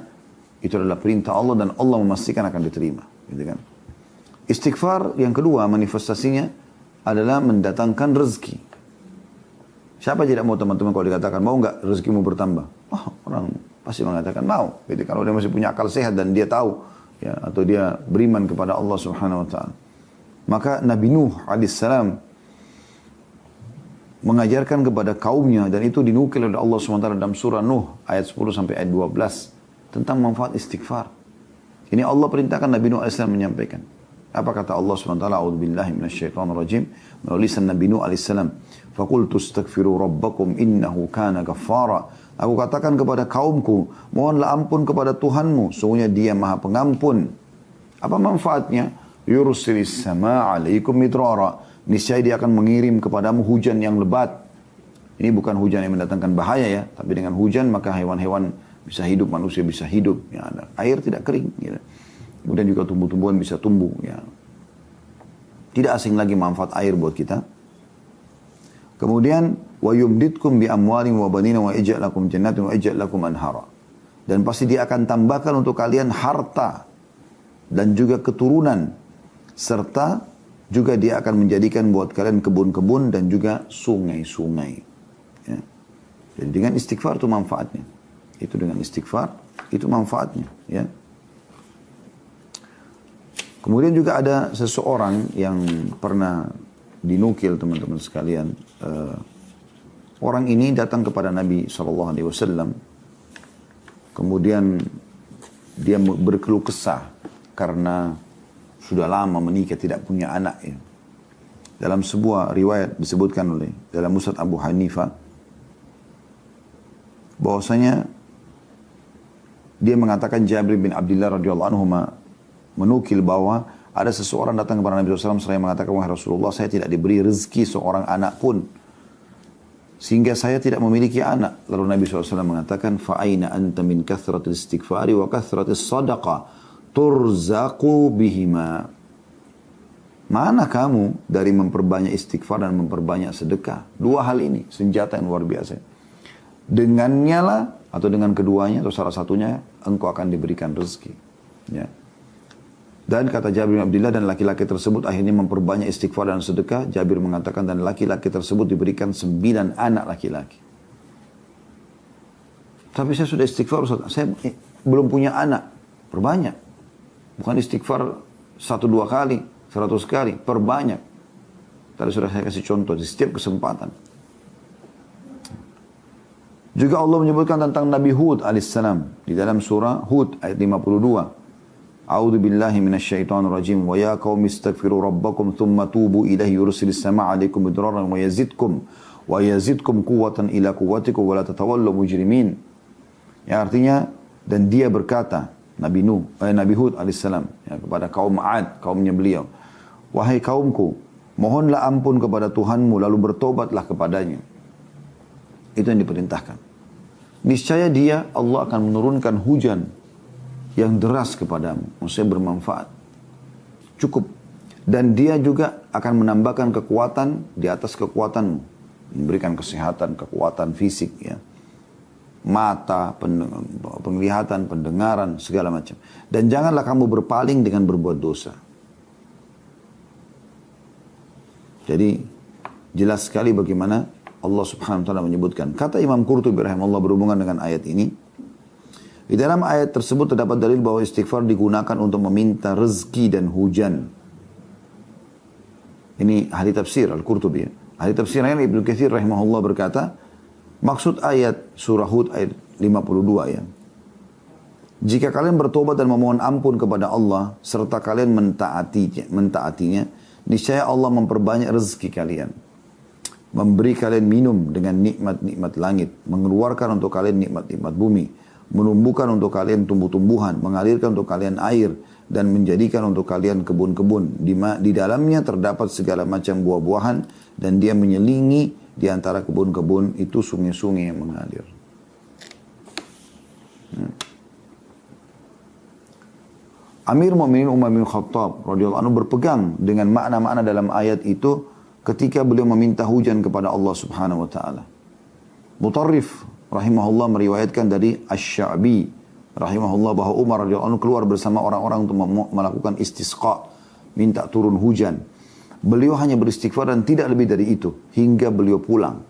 itu adalah perintah Allah dan Allah memastikan akan diterima. Gitu kan? Istighfar yang kedua manifestasinya adalah mendatangkan rezeki. Siapa tidak mau, teman-teman, kalau dikatakan mau nggak rezekimu bertambah? Oh, orang pasti mengatakan mau. Jadi kalau dia masih punya akal sehat dan dia tahu, ya, atau dia beriman kepada Allah Subhanahu Wa Taala. Maka Nabi Nuh alaihissalam mengajarkan kepada kaumnya, dan itu dinukil oleh Allah SWT dalam surah Nuh ayat 10 sampai ayat 12 tentang manfaat istighfar. Ini Allah perintahkan Nabi Nuh alaihissalam menyampaikan. Apa kata Allah SWT? A'udzubillahi minasyaitonirrajim. Melalui lisan Nabi Nuh alaihissalam. Faqultu astaghfiru rabbakum innahu kana ghaffara. Aku katakan kepada kaumku, mohonlah ampun kepada Tuhanmu, sungguhnya Dia Maha Pengampun. Apa manfaatnya? Yursilis sama alaikum midrara. Niscaya Dia akan mengirim kepadamu hujan yang lebat. Ini bukan hujan yang mendatangkan bahaya ya, tapi dengan hujan maka hewan-hewan bisa hidup, manusia bisa hidup. Ya, air tidak kering. Ya. Kemudian juga tumbuh-tumbuhan bisa tumbuh. Ya. Tidak asing lagi manfaat air buat kita. Kemudian wa yumditkum bi amwalin wa banina wa yaj'al lakum jannatin wa yaj'al lakum anhara. Dan pasti Dia akan tambahkan untuk kalian harta dan juga keturunan, serta juga Dia akan menjadikan buat kalian kebun-kebun dan juga sungai-sungai. Ya. Jadi dengan istighfar itu manfaatnya. Itu dengan istighfar itu manfaatnya. Ya. Kemudian juga ada seseorang yang pernah dinukil teman-teman sekalian. Orang ini datang kepada Nabi SAW. Kemudian dia berkeluh kesah karena sudah lama menikah, tidak punya anak. Ya. Dalam sebuah riwayat disebutkan oleh dalam Musnad Abu Hanifah, bahwasanya dia mengatakan Jabir bin Abdullah radhiyallahu anhu menukil bahwa ada seseorang datang kepada Nabi SAW seraya mengatakan, wahai Rasulullah, saya tidak diberi rezeki seorang anak pun, sehingga saya tidak memiliki anak. Lalu Nabi SAW mengatakan, fa'aina anta min kathratil istighfari wa kathratil sadaqah turzaqu bihima. Mana kamu dari memperbanyak istighfar dan memperbanyak sedekah? Dua hal ini, senjata yang luar biasa. Dengannya lah, atau dengan keduanya, atau salah satunya, engkau akan diberikan rezeki. Ya. Dan kata Jabir bin Abdullah, dan laki-laki tersebut akhirnya memperbanyak istighfar dan sedekah. Jabir mengatakan, dan laki-laki tersebut diberikan 9 anak laki-laki. Tapi saya sudah istighfar, saya belum punya anak. Perbanyak. Bukan istighfar 1-2 kali, 100 kali. Perbanyak. Tadi sudah saya kasih contoh di setiap kesempatan. Juga Allah menyebutkan tentang Nabi Hud alaihissalam di dalam surah Hud ayat 52. A'udzu billahi minasyaitonir rajim wa ya qaumi istaghfiru rabbakum thumma tubu ilaihi yursilis samaa'a 'alaikum midraran wa yazidkum quwwatan ila quwwatikum wa la tatawallu mujrimin. Ya, artinya, dan dia berkata Nabi Hud alaihissalam ya, kepada kaum Ad, kaumnya beliau, wahai kaumku, mohonlah ampun kepada Tuhanmu lalu bertobatlah kepadanya. Itu yang diperintahkan. Niscaya Dia, Allah akan menurunkan hujan yang deras kepadamu, maksudnya bermanfaat. Cukup. Dan Dia juga akan menambahkan kekuatan di atas kekuatanmu. Memberikan kesehatan, kekuatan fisik, ya. Mata, penglihatan, pendengaran, segala macam. Dan janganlah kamu berpaling dengan berbuat dosa. Jadi, jelas sekali bagaimana Allah subhanahu wa ta'ala menyebutkan. Kata Imam Qurtubi rahimahullah berhubungan dengan ayat ini. Di dalam ayat tersebut terdapat dalil bahwa istighfar digunakan untuk meminta rezeki dan hujan. Ini ahli tafsir Al-Qurtubi. Ahli tafsir lain Ibnu Katsir rahimahullah berkata, maksud ayat surah Hud ayat 52 ya. Jika kalian bertobat dan memohon ampun kepada Allah serta kalian mentaatinya, niscaya Allah memperbanyak rezeki kalian. Memberi kalian minum dengan nikmat-nikmat langit, mengeluarkan untuk kalian nikmat-nikmat bumi, menumbuhkan untuk kalian tumbuh-tumbuhan, mengalirkan untuk kalian air, dan menjadikan untuk kalian kebun-kebun. Di dalamnya terdapat segala macam buah-buahan, dan Dia menyelingi di antara kebun-kebun itu sungai-sungai yang mengalir. Amir Mu'minin Umar bin Khattab radhiyallahu anhu berpegang dengan makna-makna dalam ayat itu ketika beliau meminta hujan kepada Allah Subhanahu wa taala. Mutarrif rahimahullah meriwayatkan dari Asy-Sya'bi rahimahullah bahwa Umar radhiyallahu anhu keluar bersama orang-orang untuk melakukan istisqa, minta turun hujan. Beliau hanya beristighfar dan tidak lebih dari itu hingga beliau pulang.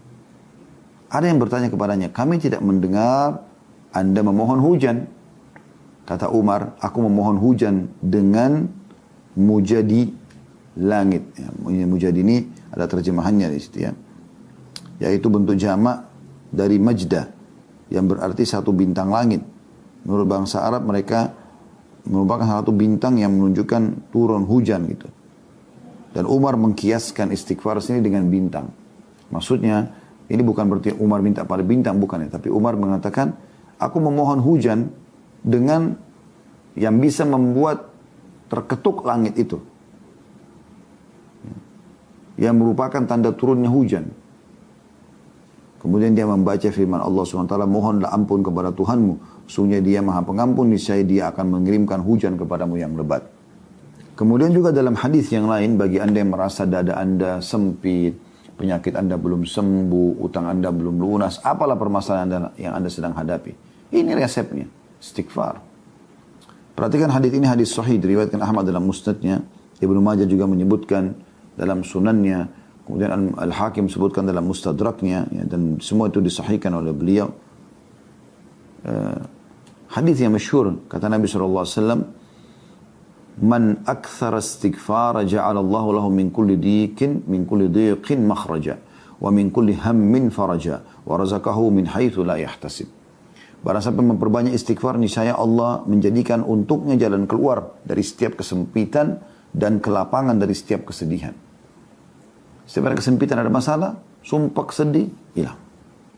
Ada yang bertanya kepadanya, kami tidak mendengar Anda memohon hujan. Kata Umar, aku memohon hujan dengan mujadi langit. Ya, mujadi ini ada terjemahannya di situ ya. Yaitu bentuk jamak dari majdah yang berarti satu bintang langit. Menurut bangsa Arab mereka merupakan salah satu bintang yang menunjukkan turun hujan gitu. Dan Umar mengkiaskan istighfar sini dengan bintang. Maksudnya, ini bukan berarti Umar minta pada bintang, bukan ya. Tapi Umar mengatakan, aku memohon hujan dengan yang bisa membuat terketuk langit itu. Yang merupakan tanda turunnya hujan. Kemudian dia membaca firman Allah SWT, mohonlah ampun kepada Tuhanmu. Sungguhnya dia maha pengampun, niscaya dia akan mengirimkan hujan kepadamu yang lebat. Kemudian juga dalam hadis yang lain, bagi anda yang merasa dada anda sempit, penyakit anda belum sembuh, utang anda belum lunas, apalah permasalahan anda yang anda sedang hadapi. Ini resepnya, istighfar. Perhatikan hadis ini, hadis sahih, diriwayatkan Ahmad dalam musnadnya, Ibnu Majah juga menyebutkan dalam sunannya, kemudian Al-Hakim sebutkan dalam mustadraknya, ya, dan semua itu disahihkan oleh beliau. Hadis yang masyhur, kata Nabi SAW, man akthara istighfara ja'alallahu lahu min kulli diqin makhraja, wa min kulli hammin faraja, wa razaqahu min haitsu la yahtasib. Barang siapa memperbanyak istighfar, niscaya Allah menjadikan untuknya jalan keluar dari setiap kesempitan dan kelapangan dari setiap kesedihan. Setiap ada kesempitan, ada masalah, sumpah sedih, hilang.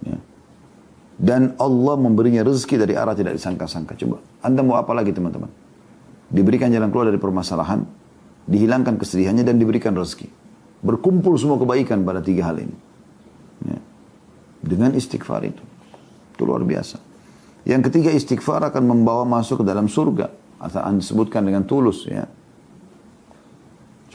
Ya. Dan Allah memberinya rezeki dari arah tidak disangka-sangka. Coba, anda mau apa lagi teman-teman? Diberikan jalan keluar dari permasalahan, dihilangkan kesedihannya, dan diberikan rezeki. Berkumpul semua kebaikan pada 3 hal ini. Ya. Dengan istighfar itu. Itu luar biasa. Yang ketiga, istighfar akan membawa masuk ke dalam surga. Atau anda sebutkan dengan tulus. Ya.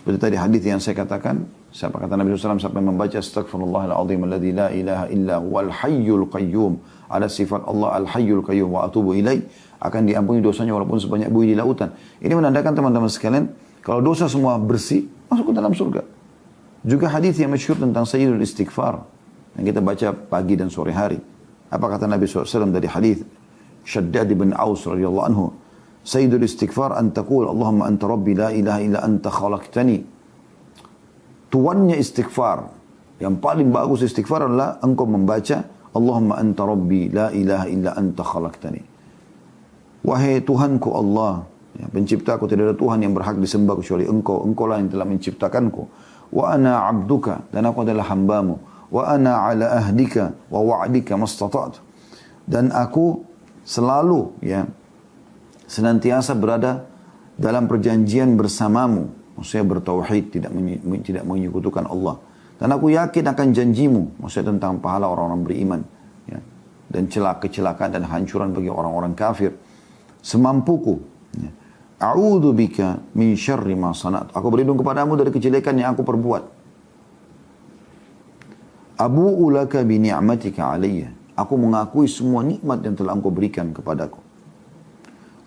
Seperti tadi hadis yang saya katakan, siapa kata Nabi SAW sampai membaca astaghfirullahaladzim alladzi la ilaha illa huwal hayyul qayyum, ada sifat Allah al-hayyul qayyum wa atubu ilaih, akan diampuni dosanya walaupun sebanyak buih di lautan. Ini menandakan teman-teman sekalian, kalau dosa semua bersih, masuk ke dalam surga. Juga hadis yang masyhur tentang sayyidul istighfar yang kita baca pagi dan sore hari. Apa kata Nabi SAW dari hadis Shaddad bin Aus radhiyallahu anhu, sayyidul istighfar an taqul Allahumma anta rabbi la ilaha illa anta khalaqtani. Tuannya istighfar, yang paling bagus istighfar adalah engkau membaca Allahumma anta rabbi la ilaha illa anta khalaqtani. Wahai Tuhanku Allah, ya, penciptaku, tidak ada Tuhan yang berhak disembah kecuali engkau. Engkau lah yang telah menciptakanku. Wa ana abduka, dan aku adalah hambamu. Wa ana ala ahdika wa wa'dika mastata'tu. Dan aku selalu, ya, senantiasa berada dalam perjanjian bersamamu. Maksudnya bertauhid, tidak menyekutukan Allah. Dan aku yakin akan janjimu, maksudnya tentang pahala orang-orang beriman. Ya. Dan kecelakaan dan hancuran bagi orang-orang kafir. Semampuku. Ya. A'udhu bika min syarri ma sanat. Aku berlindung kepadamu dari kejelekan yang aku perbuat. Abu'u laka bi ni'matika alayya. Aku mengakui semua nikmat yang telah engkau berikan kepadaku.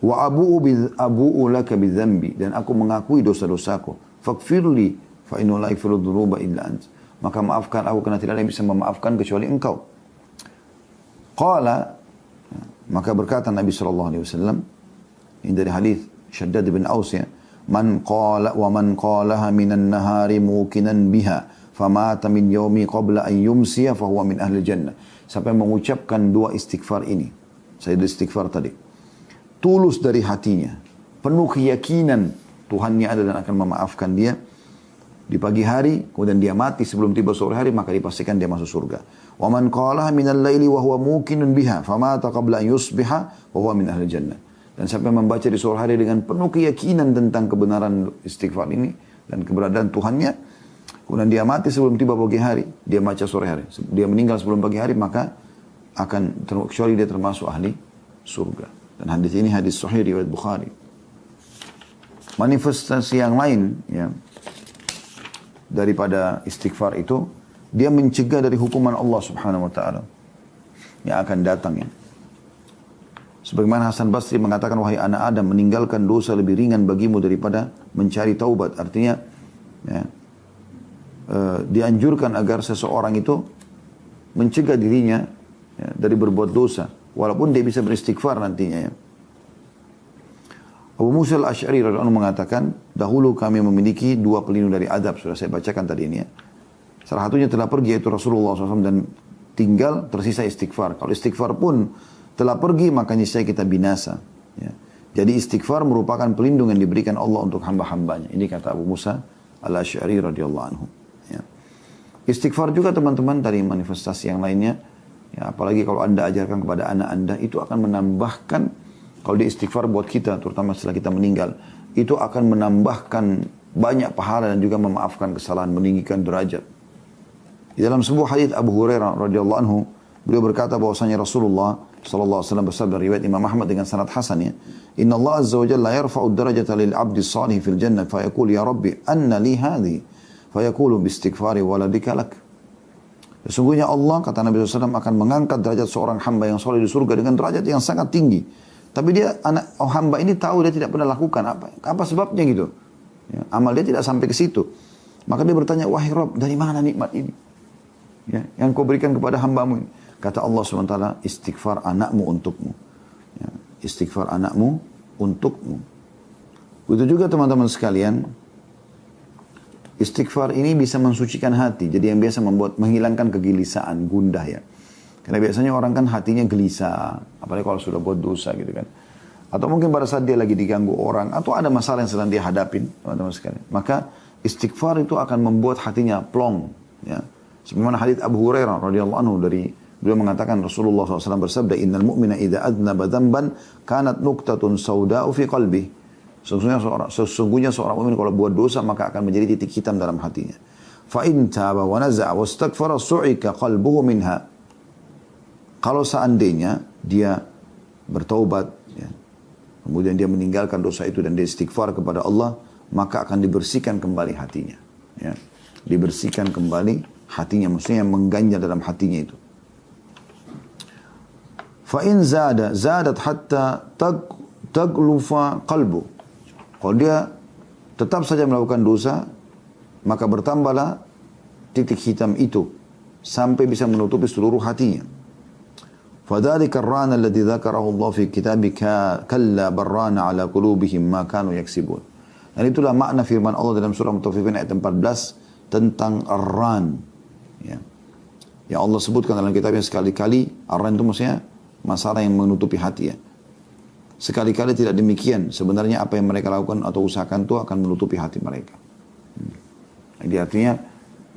Wa abu'u laka bi dzambi, dan aku mengakui dosa-dosaku. Faghfirli fa innahu la yaghfiru dzunuba illa ant. Maka maafkan aku karena tidak ada yang bisa memaafkan kecuali engkau. Qala, maka berkata Nabi SAW, ini dari hadis Shaddad bin Aus, ya, man qalaha minan nahari muqinan biha famata min yaumi qabla an yumsiya fahuwa min ahli jannah. Sampai mengucapkan 2 istighfar ini. Saya istighfar tadi. Tulus dari hatinya, penuh keyakinan Tuhannya ada dan akan memaafkan dia di pagi hari, kemudian dia mati sebelum tiba sore hari, maka dipastikan dia masuk surga. Wa man qalaha minal laili wa huwa muqinun biha famata qabla an yusbiha wa huwa min ahli jannah. Dan sampai membaca di sore hari dengan penuh keyakinan tentang kebenaran istighfar ini dan keberadaan Tuhannya, kemudian dia mati sebelum tiba pagi hari, dia baca sore hari, dia meninggal sebelum pagi hari, maka akan kecuali dia termasuk ahli surga. Dan hadis ini hadis sahih riwayat Bukhari. Manifestasi yang lain, ya, daripada istighfar itu, dia mencegah dari hukuman Allah Subhanahu wa taala yang akan datang, ya. Sebagaimana Hasan Basri mengatakan, wahai anak Adam, meninggalkan dosa lebih ringan bagimu daripada mencari taubat. Artinya, ya, dianjurkan agar seseorang itu mencegah dirinya, ya, dari berbuat dosa, walaupun dia bisa beristighfar nantinya, ya. Abu Musa al-Asy'ari radhiyallahu anhu mengatakan, dahulu kami memiliki 2 pelindung dari adab, sudah saya bacakan tadi ini, ya. Salah satunya telah pergi, yaitu Rasulullah SAW, dan tinggal tersisa istighfar. Kalau istighfar pun telah pergi, maka niscaya kita binasa, ya. Jadi istighfar merupakan pelindung yang diberikan Allah untuk hamba-hambanya. Ini kata Abu Musa al-Asy'ari radhiyallahu anhu. Ya. Istighfar juga teman-teman dari manifestasi yang lainnya. Ya, apalagi kalau Anda ajarkan kepada anak Anda, itu akan menambahkan, kalau dia istighfar buat kita, terutama setelah kita meninggal, itu akan menambahkan banyak pahala dan juga memaafkan kesalahan, meninggikan derajat. Di dalam sebuah hadits Abu Hurairah radhiyallahu anhu, beliau berkata bahwasanya Rasulullah sallallahu alaihi wasallam bersabda, riwayat Imam Ahmad dengan sanad hasan ya, Inna Allah azza wa jalla yarfa'u ad-darajata lil 'abdi salih fil jannah fa yaqulu ya rabbi anna li hadhi fa yaqulu bi istighfari waladika lak. Sesungguhnya Allah, kata Nabi SAW, akan mengangkat derajat seorang hamba yang soleh di surga dengan derajat yang sangat tinggi. Tapi dia, hamba ini tahu dia tidak pernah lakukan apa sebabnya gitu. Ya, amal dia tidak sampai ke situ. Maka dia bertanya, wahai Rabb, dari mana nikmat ini? Ya, yang kau berikan kepada hambamu ini. Kata Allah SWT, istighfar anakmu untukmu. Ya, istighfar anakmu untukmu. Begitu juga teman-teman sekalian, istighfar ini bisa mensucikan hati. Jadi yang biasa menghilangkan kegelisahan, gundah ya. Karena biasanya orang kan hatinya gelisah, apalagi kalau sudah buat dosa gitu kan. Atau mungkin pada saat dia lagi diganggu orang, atau ada masalah yang sedang dia hadapin, teman-teman sekalian. Maka istighfar itu akan membuat hatinya plong. Ya. Sebagaimana hadits Abu Hurairah radhiyallahu anhu, dari beliau mengatakan Rasulullah SAW bersabda, Innal mu'mina idza adnaba dhanban kanat nuqtatun sauda'u fi qalbi. Sesungguhnya seorang mukmin kalau buat dosa maka akan menjadi titik hitam dalam hatinya. Fa in taba wa naza'a wastaghfara su'ika qalbuhu minha. Kalau seandainya dia bertaubat, ya, kemudian dia meninggalkan dosa itu dan dia istighfar kepada Allah, maka akan dibersihkan kembali hatinya. Ya. Dibersihkan kembali hatinya, maksudnya yang mengganjal dalam hatinya itu. Fa'in zadat hatta taglufa qalbu. Kalau dia tetap saja melakukan dosa, maka bertambahlah titik hitam itu sampai bisa menutupi seluruh hatinya. Fadzalika ar-rana alladhi dzakarahu Allah fi kitabika kalla barrana ala qulubihim ma kanu yaksibun. Dan itulah makna firman Allah dalam surah Mutaffifin ayat 14 tentang ar-ran. Ya. Yang Allah sebutkan dalam kitabnya sekali-kali, ar-ran itu maksudnya masalah yang menutupi hati ya. Sekali-kali tidak demikian. Sebenarnya apa yang mereka lakukan atau usahakan itu akan menutupi hati mereka. Jadi artinya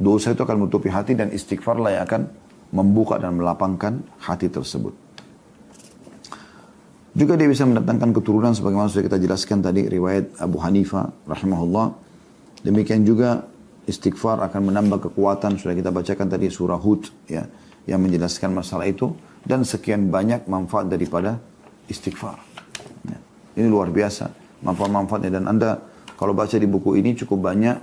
dosa itu akan menutupi hati dan istighfarlah yang akan membuka dan melapangkan hati tersebut. Juga dia bisa mendatangkan keturunan sebagaimana sudah kita jelaskan tadi riwayat Abu Hanifah rahimahullah. Demikian juga istighfar akan menambah kekuatan, sudah kita bacakan tadi surah Hud ya, yang menjelaskan masalah itu, dan sekian banyak manfaat daripada istighfar. Ya. Ini luar biasa manfaat-manfaatnya, dan Anda kalau baca di buku ini cukup banyak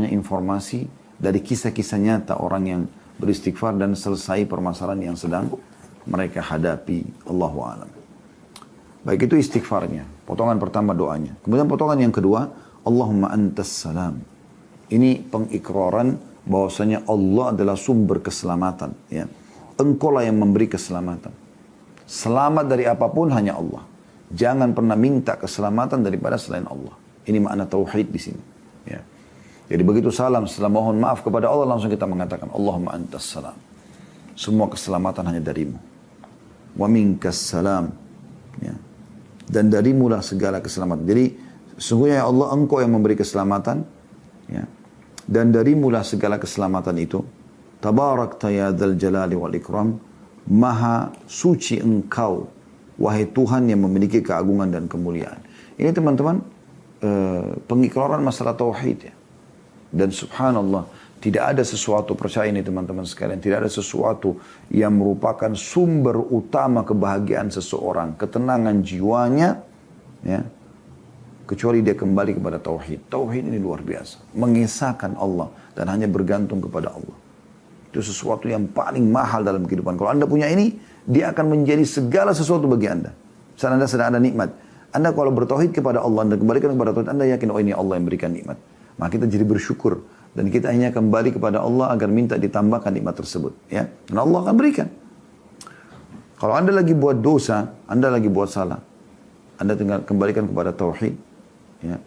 informasi dari kisah-kisah nyata orang yang beristighfar dan selesai permasalahan yang sedang mereka hadapi. Allahu a'lam. Baik, itu istighfarnya. Potongan pertama doanya. Kemudian potongan yang kedua, Allahumma antas salam. Ini pengikraran bahwasanya Allah adalah sumber keselamatan. Ya. Engkaulah yang memberi keselamatan. Selamat dari apapun hanya Allah. Jangan pernah minta keselamatan daripada selain Allah. Ini makna tauhid di sini. Ya. Jadi begitu salam, setelah mohon maaf kepada Allah, langsung kita mengatakan, Allahumma antas salam. Semua keselamatan hanya darimu. Wa minkas salam. Ya. Dan darimulah segala keselamatan. Jadi, sesungguhnya ya Allah, engkau yang memberi keselamatan. Ya. Dan darimulah segala keselamatan itu. Tabarakta ya dzal jalali wal ikram. Maha suci engkau, wahai Tuhan yang memiliki keagungan dan kemuliaan. Ini teman-teman, pengikraran masalah tauhid ya. Dan subhanallah, tidak ada sesuatu, percaya ini teman-teman sekalian, tidak ada sesuatu yang merupakan sumber utama kebahagiaan seseorang, ketenangan jiwanya, ya, kecuali dia kembali kepada tauhid. Tauhid ini luar biasa, mengesahkan Allah dan hanya bergantung kepada Allah. Itu sesuatu yang paling mahal dalam kehidupan. Kalau Anda punya ini, dia akan menjadi segala sesuatu bagi Anda. Misalnya Anda sedang ada nikmat, Anda kalau bertauhid kepada Allah, Anda kembalikan kepada tauhid, Anda yakin, oh ini Allah yang berikan nikmat. Maka kita jadi bersyukur. Dan kita hanya kembali kepada Allah agar minta ditambahkan nikmat tersebut. Ya. Dan Allah akan berikan. Kalau Anda lagi buat dosa, Anda lagi buat salah, Anda tinggal kembalikan kepada tauhid. Ya.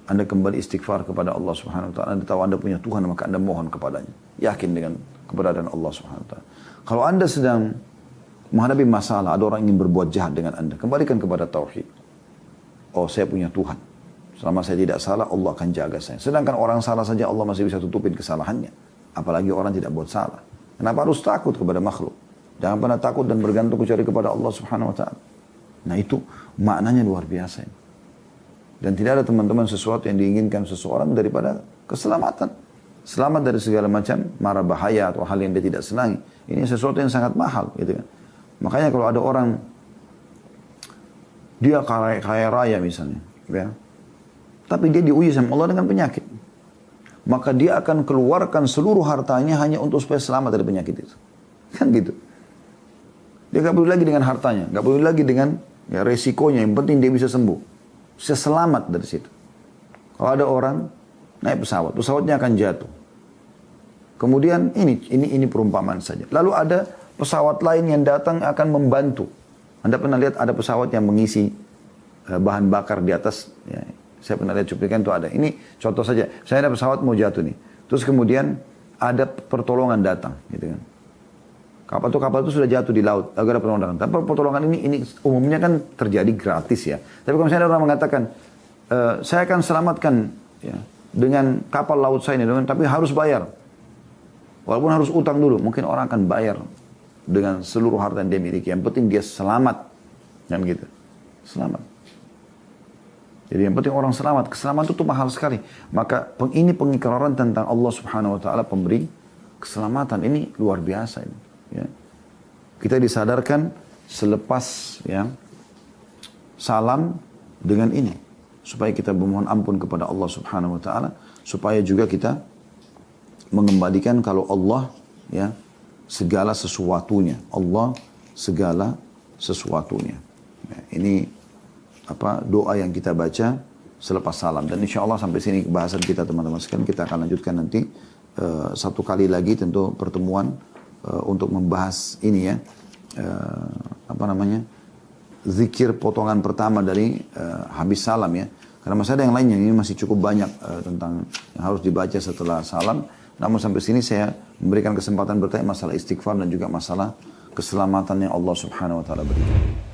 Anda kembali istighfar kepada Allah Subhanahu wa taala. Anda tahu Anda punya Tuhan, maka Anda mohon kepadanya. Yakin dengan keberadaan Allah Subhanahu wa taala. Kalau Anda sedang menghadapi masalah, ada orang ingin berbuat jahat dengan Anda, kembalikan kepada tauhid. Oh, saya punya Tuhan. Selama saya tidak salah, Allah akan jaga saya. Sedangkan orang salah saja Allah masih bisa tutupin kesalahannya. Apalagi orang tidak buat salah. Kenapa harus takut kepada makhluk? Jangan pernah takut dan bergantung kecuali kepada Allah Subhanahu wa Ta'ala. Nah, itu maknanya luar biasa. Dan tidak ada teman-teman sesuatu yang diinginkan seseorang daripada keselamatan. Selamat dari segala macam mara bahaya atau hal yang dia tidak senangi. Ini sesuatu yang sangat mahal, gitu kan. Makanya kalau ada orang dia kaya raya misalnya, ya, tapi dia diuji sama Allah dengan penyakit, maka dia akan keluarkan seluruh hartanya hanya untuk supaya selamat dari penyakit itu. Kan gitu. Dia gak peduli lagi dengan hartanya, gak peduli lagi dengan ya, resikonya, yang penting dia bisa sembuh. Bisa selamat dari situ. Kalau ada orang naik pesawat, pesawatnya akan jatuh. Kemudian ini perumpamaan saja. Lalu ada pesawat lain yang datang akan membantu. Anda pernah lihat ada pesawat yang mengisi bahan bakar di atas, ya. Saya pernah lihat cuplikan itu ada. Ini contoh saja. Saya ada pesawat mau jatuh nih. Terus kemudian ada pertolongan datang, gitu kan. Kapal itu sudah jatuh di laut. Agar ada pertolongan datang. Tapi pertolongan ini umumnya kan terjadi gratis ya. Tapi kalau misalnya ada orang mengatakan, saya akan selamatkan ya, dengan kapal laut saya ini, tapi harus bayar. Walaupun harus utang dulu, mungkin orang akan bayar dengan seluruh harta yang dia miliki. Yang penting dia selamat, kan gitu. Selamat. Jadi yang penting orang selamat. Keselamatan itu mahal sekali. Maka ini pengikraran tentang Allah Subhanahu Wa Taala pemberi keselamatan. Ini luar biasa ini. Ya. Kita disadarkan selepas ya salam dengan ini, supaya kita memohon ampun kepada Allah Subhanahu Wa Taala, supaya juga kita mengembalikan kalau Allah ya segala sesuatunya, Allah segala sesuatunya. Ya, ini doa yang kita baca selepas salam. Dan insya Allah sampai sini bahasan kita teman-teman sekalian. Kita akan lanjutkan nanti satu kali lagi tentu pertemuan untuk membahas ini ya zikir potongan pertama dari habis salam ya. Karena masih ada yang lainnya, ini masih cukup banyak tentang yang harus dibaca setelah salam. Namun sampai sini saya memberikan kesempatan bertanya masalah istighfar dan juga masalah keselamatan yang Allah Subhanahu Wa Taala berikan.